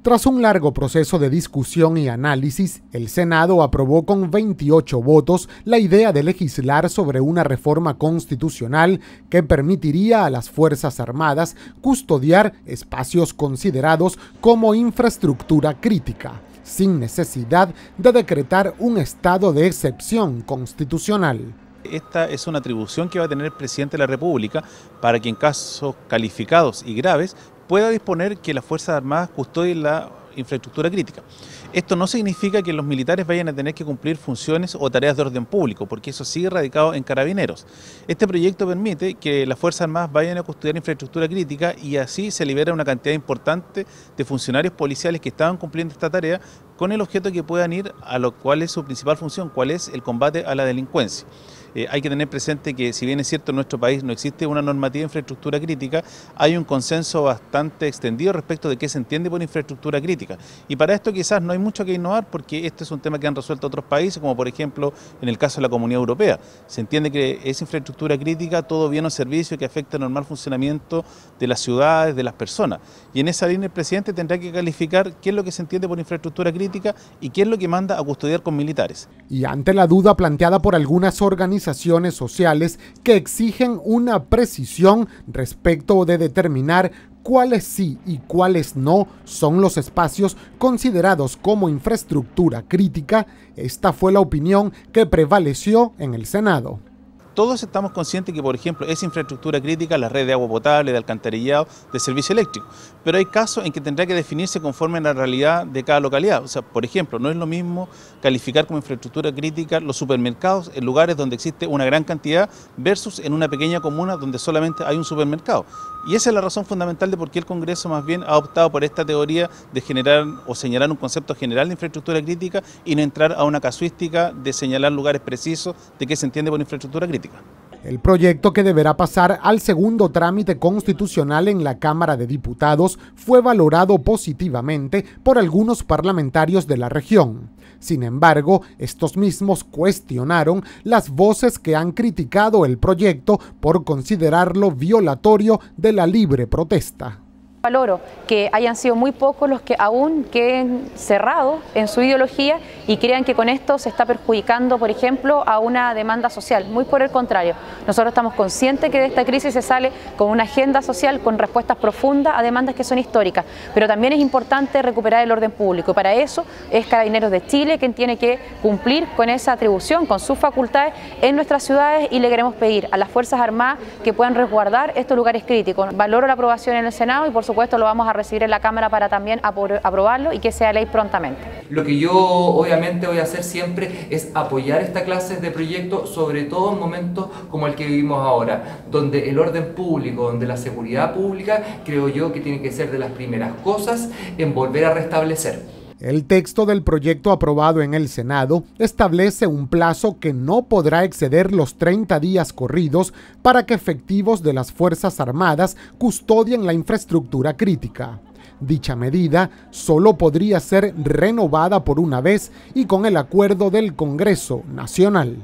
Tras un largo proceso de discusión y análisis, el Senado aprobó con 28 votos la idea de legislar sobre una reforma constitucional que permitiría a las Fuerzas Armadas custodiar espacios considerados como infraestructura crítica, sin necesidad de decretar un estado de excepción constitucional. Esta es una atribución que va a tener el presidente de la República para que en casos calificados y graves pueda disponer que las Fuerzas Armadas custodien la infraestructura crítica. Esto no significa que los militares vayan a tener que cumplir funciones o tareas de orden público, porque eso sigue radicado en Carabineros. Este proyecto permite que las Fuerzas Armadas vayan a custodiar infraestructura crítica y así se libera una cantidad importante de funcionarios policiales que estaban cumpliendo esta tarea con el objeto de que puedan ir a lo cual es su principal función, cuál es el combate a la delincuencia. Hay que tener presente que, si bien es cierto en nuestro país no existe una normativa de infraestructura crítica, hay un consenso bastante extendido respecto de qué se entiende por infraestructura crítica. Y para esto quizás no hay mucho que innovar, porque este es un tema que han resuelto otros países, como por ejemplo en el caso de la Comunidad Europea. Se entiende que es infraestructura crítica todo bien o servicio que afecta el normal funcionamiento de las ciudades, de las personas. Y en esa línea el presidente tendrá que calificar qué es lo que se entiende por infraestructura crítica y qué es lo que manda a custodiar con militares. Y ante la duda planteada por algunas organizaciones sociales que exigen una precisión respecto de determinar cuáles sí y cuáles no son los espacios considerados como infraestructura crítica, esta fue la opinión que prevaleció en el Senado. Todos estamos conscientes que, por ejemplo, es infraestructura crítica la red de agua potable, de alcantarillado, de servicio eléctrico, pero hay casos en que tendrá que definirse conforme a la realidad de cada localidad. O sea, por ejemplo, no es lo mismo calificar como infraestructura crítica los supermercados en lugares donde existe una gran cantidad versus en una pequeña comuna donde solamente hay un supermercado. Y esa es la razón fundamental de por qué el Congreso más bien ha optado por esta teoría de generar o señalar un concepto general de infraestructura crítica y no entrar a una casuística de señalar lugares precisos de qué se entiende por infraestructura crítica. El proyecto, que deberá pasar al segundo trámite constitucional en la Cámara de Diputados, fue valorado positivamente por algunos parlamentarios de la región. Sin embargo, estos mismos cuestionaron las voces que han criticado el proyecto por considerarlo violatorio de la libre protesta. Valoro que hayan sido muy pocos los que aún queden cerrados en su ideología y crean que con esto se está perjudicando, por ejemplo, a una demanda social. Muy por el contrario, nosotros estamos conscientes que de esta crisis se sale con una agenda social, con respuestas profundas a demandas que son históricas, pero también es importante recuperar el orden público. Para eso es Carabineros de Chile quien tiene que cumplir con esa atribución, con sus facultades en nuestras ciudades, y le queremos pedir a las Fuerzas Armadas que puedan resguardar estos lugares críticos. Valoro la aprobación en el Senado y por supuesto lo vamos a recibir en la Cámara para también aprobarlo y que sea ley prontamente. Lo que yo obviamente voy a hacer siempre es apoyar esta clase de proyectos, sobre todo en momentos como el que vivimos ahora, donde el orden público, donde la seguridad pública, creo yo que tiene que ser de las primeras cosas en volver a restablecer. El texto del proyecto aprobado en el Senado establece un plazo que no podrá exceder los 30 días corridos para que efectivos de las Fuerzas Armadas custodien la infraestructura crítica. Dicha medida solo podría ser renovada por una vez y con el acuerdo del Congreso Nacional.